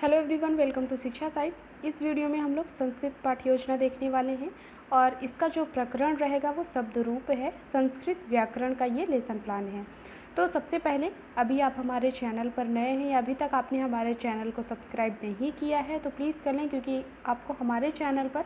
Hello everyone, welcome to शिक्षा site. इस video में हम लोग संस्कृत पाठ्य योजना देखने वाले हैं और इसका जो प्रकरण रहेगा वो शब्द रूप है। संस्कृत व्याकरण का ये लेसन प्लान है। तो सबसे पहले अभी आप हमारे चैनल पर नए हैं या अभी तक आपने हमारे चैनल को सब्सक्राइब नहीं किया है तो प्लीज़ कर लें, क्योंकि आपको हमारे चैनल पर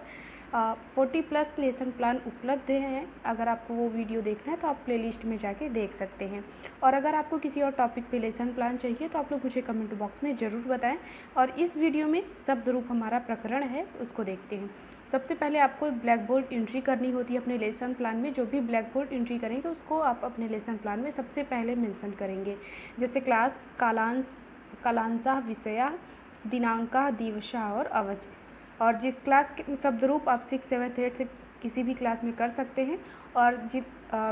40+ लेसन प्लान उपलब्ध हैं। अगर आपको वो वीडियो देखना है तो आप प्लेलिस्ट में जाके देख सकते हैं। और अगर आपको किसी और टॉपिक पे लेसन प्लान चाहिए तो आप लोग मुझे कमेंट बॉक्स में ज़रूर बताएं। और इस वीडियो में शब्द रूप हमारा प्रकरण है, उसको देखते हैं। सबसे पहले आपको ब्लैक बोर्ड एंट्री करनी होती है अपने लेसन प्लान में। जो भी ब्लैक बोर्ड एंट्री करेंगे उसको आप अपने लेसन प्लान में सबसे पहले मेंशन करेंगे। जैसे क्लास, कालांश, कालांशः, विषया, दिनांका, दिवसा और अवधि। और जिस क्लास के शब्द रूप आप 6, 7, 8 से किसी भी क्लास में कर सकते हैं। और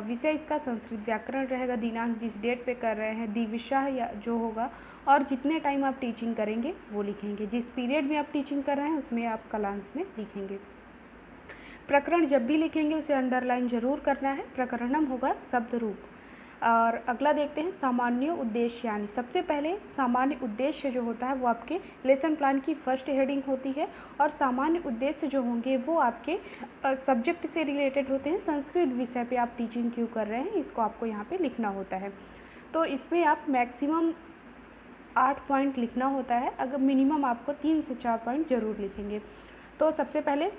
विषय इसका संस्कृत व्याकरण रहेगा, दिनांक जिस डेट पे कर रहे हैं, दिवसा या जो होगा, और जितने टाइम आप टीचिंग करेंगे वो लिखेंगे। जिस पीरियड में आप टीचिंग कर रहे हैं उसमें आप कालांश में लिखेंगे। प्रकरण जब भी लिखेंगे उसे अंडरलाइन जरूर करना है। प्रकरणम होगा शब्द रूप। और अगला देखते हैं सामान्य उद्देश्य। यानी सबसे पहले सामान्य उद्देश्य जो होता है वो आपके लेसन प्लान की फर्स्ट हेडिंग होती है। और सामान्य उद्देश्य जो होंगे वो आपके सब्जेक्ट से रिलेटेड होते हैं। संस्कृत विषय पे आप टीचिंग क्यों कर रहे हैं इसको आपको यहाँ पे लिखना होता है। तो इसमें आप मैक्सिमम 8 पॉइंट लिखना होता है, अगर मिनिमम आपको 3 से 4 पॉइंट ज़रूर लिखेंगे। तो सबसे पहले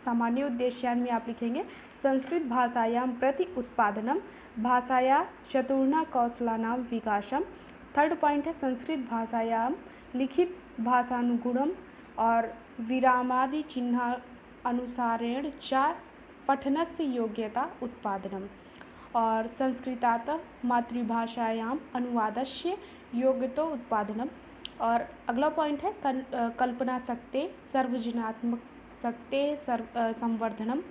सामान्य उद्देश्यान में आप लिखेंगे संस्कृत भाषायां प्रति उत्पादनम, भाषाया चतुर्णा कौशलानां विकासम। थर्ड पॉइंट है संस्कृत भाषायां लिखित भाषानुगुणम और विरामादि चिन्ह अनुसारेण च पठनस्य योग्यता उत्पादनम। और संस्कृतात मातृभाषायां अनुवादस्य योग्यता उत्पादनम। और अगला पॉइंट है कल्पना शक्ति सर्वजनात्मक शक्ति संवर्धनम।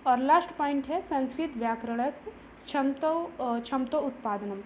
और लास्ट पॉइंट है संस्कृत व्याकरणस्य क्षमता उत्पादनम।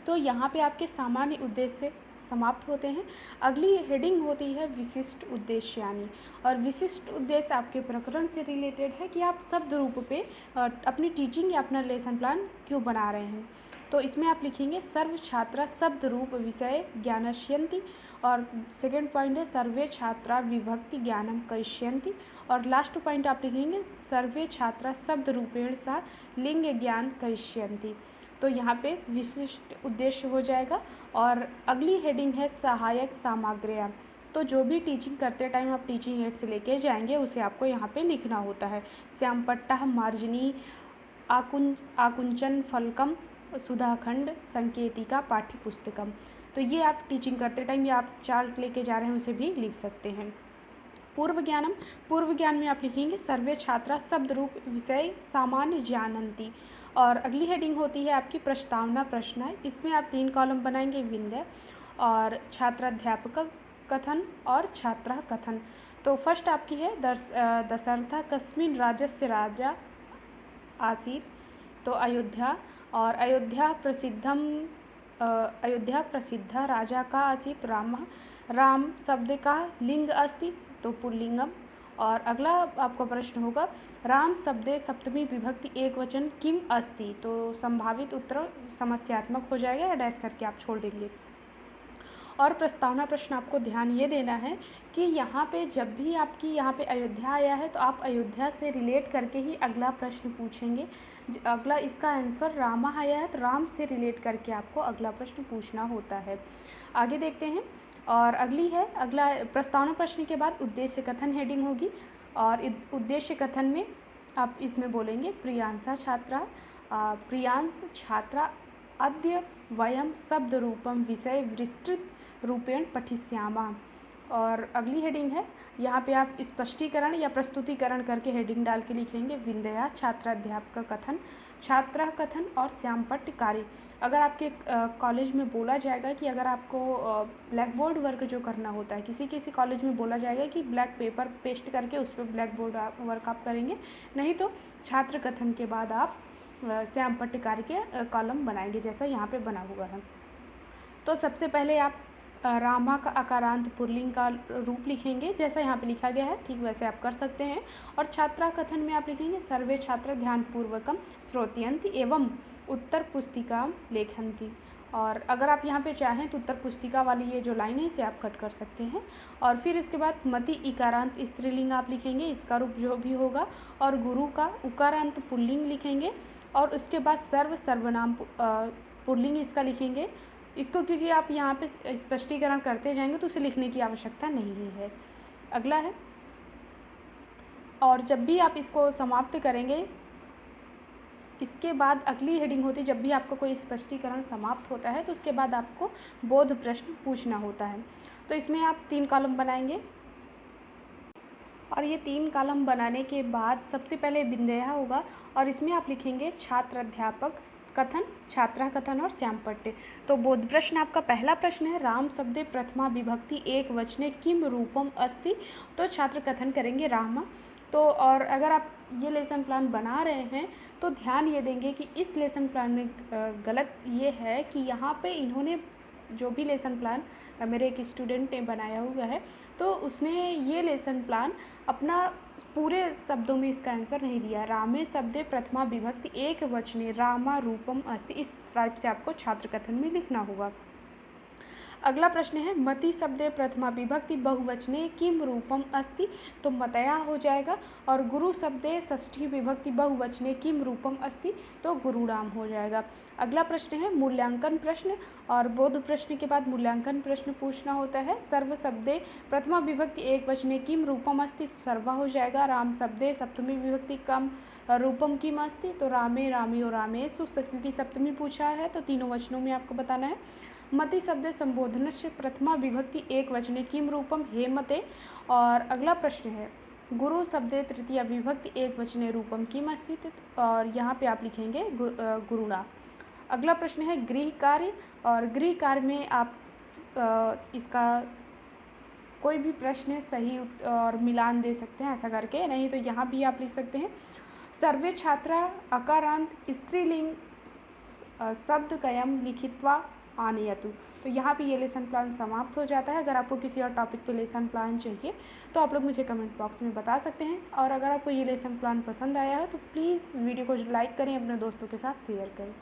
तो यहाँ पे आपके सामान्य उद्देश्य समाप्त होते हैं। अगली हेडिंग होती है विशिष्ट उद्देश्य। यानी और विशिष्ट उद्देश्य आपके प्रकरण से रिलेटेड है कि आप शब्द रूप पे अपनी टीचिंग या अपना लेसन प्लान क्यों बना रहे हैं। तो इसमें आप लिखेंगे सर्व छात्रा शब्द रूप विषय ज्ञानस्यन्ति। और सेकेंड पॉइंट है सर्वे छात्रा विभक्ति ज्ञानम करिष्यन्ति। और लास्ट पॉइंट आप लिखेंगे सर्वे छात्रा शब्द रूपेण सा लिंग ज्ञान करिष्यन्ति। तो यहाँ पे विशिष्ट उद्देश्य हो जाएगा। और अगली हेडिंग है सहायक सामग्रियाँ। तो जो भी टीचिंग करते टाइम आप टीचिंग एड से लेके जाएंगे उसे आपको यहाँ पे लिखना होता है। श्यामपट्टा, मार्जनी, आकुंचन फलकम, सुधाखंड, संकेतिका, पाठ्य पुस्तकम। तो ये आप टीचिंग करते टाइम या आप चार्ट लेके जा रहे हैं उसे भी लिख सकते हैं। पूर्व ज्ञानम, पूर्व ज्ञान में आप लिखेंगे सर्वे छात्रा शब्द रूप विषय सामान्य जानन्ति। और अगली हेडिंग होती है आपकी प्रस्तावना प्रश्न है। इसमें आप 3 कॉलम बनाएंगे, विंध्य और छात्राध्यापक कथन और छात्रा कथन। तो फर्स्ट आपकी है दशरथ कस्मिन् राज्यस्य राजा आसीत्। तो अयोध्या। और अयोध्या प्रसिद्ध राजा का आसीत् रामः। राम शब्द का लिंग अस्ति तो पुल्लिंगम। और अगला आपका प्रश्न होगा राम शब्दे सप्तमी विभक्ति एक वचन किम अस्ति। तो संभावित उत्तर समस्यात्मक हो जाएगा या डैश करके आप छोड़ देंगे। और प्रस्तावना प्रश्न आपको ध्यान ये देना है कि यहाँ पे जब भी आपकी यहाँ पे अयोध्या आया है तो आप अयोध्या से रिलेट करके ही अगला प्रश्न पूछेंगे। अगला इसका आंसर रामा आया है तो राम से रिलेट करके आपको अगला प्रश्न पूछना होता है। आगे देखते हैं। और अगली है अगला प्रस्तावना प्रश्न के बाद उद्देश्य कथन हेडिंग होगी। और उद्देश्य कथन में आप इसमें बोलेंगे प्रियांशा छात्रा, प्रियांश छात्रा अद्य वयं शब्द रूपम विषय विस्तृत रूपेण पठिष्यामः। और अगली हेडिंग है यहाँ पे आप स्पष्टीकरण या प्रस्तुतिकरण करके हेडिंग डाल के लिखेंगे विंध्या छात्राध्यापक कथन, छात्रा कथन और श्यामपट्ट कार्य। अगर आपके कॉलेज में बोला जाएगा कि अगर आपको ब्लैक बोर्ड वर्क जो करना होता है, किसी किसी कॉलेज में बोला जाएगा कि ब्लैक पेपर पेस्ट करके उस पर ब्लैक बोर्ड वर्क आप करेंगे, नहीं तो छात्र कथन के बाद आप श्यामपट्ट कार्य के कॉलम बनाएंगे जैसा यहाँ पे बना हुआ है। तो सबसे पहले आप रामा का अकारांत पुल्लिंग का रूप लिखेंगे जैसा यहाँ पे लिखा गया है, ठीक वैसे आप कर सकते हैं। और छात्रा कथन में आप लिखेंगे सर्वे छात्र ध्यानपूर्वकम श्रोतयन्ति एवं उत्तर पुस्तिका लेखन्ति। और अगर आप यहाँ पे चाहें तो उत्तर पुस्तिका वाली ये जो लाइन है इसे आप कट कर सकते हैं। और फिर इसके बाद मति इकारांत स्त्रीलिंग आप लिखेंगे, इसका रूप जो भी होगा, और गुरु का उकारांत पुल्लिंग लिखेंगे, और उसके बाद सर्व सर्वनाम पुल्लिंग इसका लिखेंगे। इसको क्योंकि आप यहाँ पे स्पष्टीकरण करते जाएंगे तो उसे लिखने की आवश्यकता नहीं है। अगला है, और जब भी आप इसको समाप्त करेंगे, इसके बाद अगली हेडिंग होती है, जब भी आपका कोई स्पष्टीकरण समाप्त होता है तो उसके बाद आपको बोध प्रश्न पूछना होता है। तो इसमें आप 3 कॉलम बनाएंगे, और ये 3 कॉलम बनाने के बाद सबसे पहले बिंदया होगा, और इसमें आप लिखेंगे छात्र अध्यापक कथन, छात्रा कथन और श्याम पट्टे। तो बोध प्रश्न आपका पहला प्रश्न है, राम शब्दे प्रथमा विभक्ति एक वचने किम रूपम अस्ति। तो छात्र कथन करेंगे रामा। तो और अगर आप ये लेसन प्लान बना रहे हैं तो ध्यान ये देंगे कि इस लेसन प्लान में गलत ये है कि यहाँ पे इन्होंने जो भी लेसन प्लान मेरे एक स्टूडेंट ने बनाया हुआ है तो उसने ये लेसन प्लान अपना पूरे शब्दों में इसका आंसर नहीं दिया। रामे शब्दे प्रथमा विभक्ति एक वचने रामा रूपम अस्ति, इस टाइप से आपको छात्र कथन में लिखना होगा। अगला प्रश्न है, मति शब्दे प्रथमा विभक्ति बहुवचने किम रूपम अस्ति। तो मतया हो जाएगा। और गुरु शब्दे षष्ठी विभक्ति बहुवचने किम रूपम अस्ति, तो गुरुणाम हो जाएगा। अगला प्रश्न है मूल्यांकन प्रश्न, और बोध प्रश्न के बाद मूल्यांकन प्रश्न पूछना होता है। सर्व शब्दे प्रथमा विभक्ति एक वचने किम रूपम अस्ति, सर्वा हो जाएगा। राम शब्दे सप्तमी विभक्ति कम रूपम किम अस्ति, तो रामे रामी और रामेषु, क्योंकि सप्तमी पूछा है तो तीनों वचनों में आपको बताना है। मति शब्द संबोधनस्य प्रथमा विभक्ति एक वचने किम रूपम हेमते। और अगला प्रश्न है, गुरु शब्दे तृतीया विभक्ति एक वचने रूपम किम अस्ति, और यहाँ पे आप लिखेंगे गुरुणा। अगला प्रश्न है गृह कार्य, और गृह कार्य में आप इसका कोई भी प्रश्न सही और मिलान दे सकते हैं ऐसा करके, नहीं तो यहाँ भी आप लिख सकते हैं सर्वे छात्रा अकारांत स्त्रीलिंग शब्दकयं लिखित्वा आनयतु। तो यहाँ पे ये लेसन प्लान समाप्त हो जाता है। अगर आपको किसी और टॉपिक पे लेसन प्लान चाहिए तो आप लोग मुझे कमेंट बॉक्स में बता सकते हैं। और अगर आपको ये लेसन प्लान पसंद आया है तो प्लीज़ वीडियो को लाइक करें, अपने दोस्तों के साथ शेयर करें।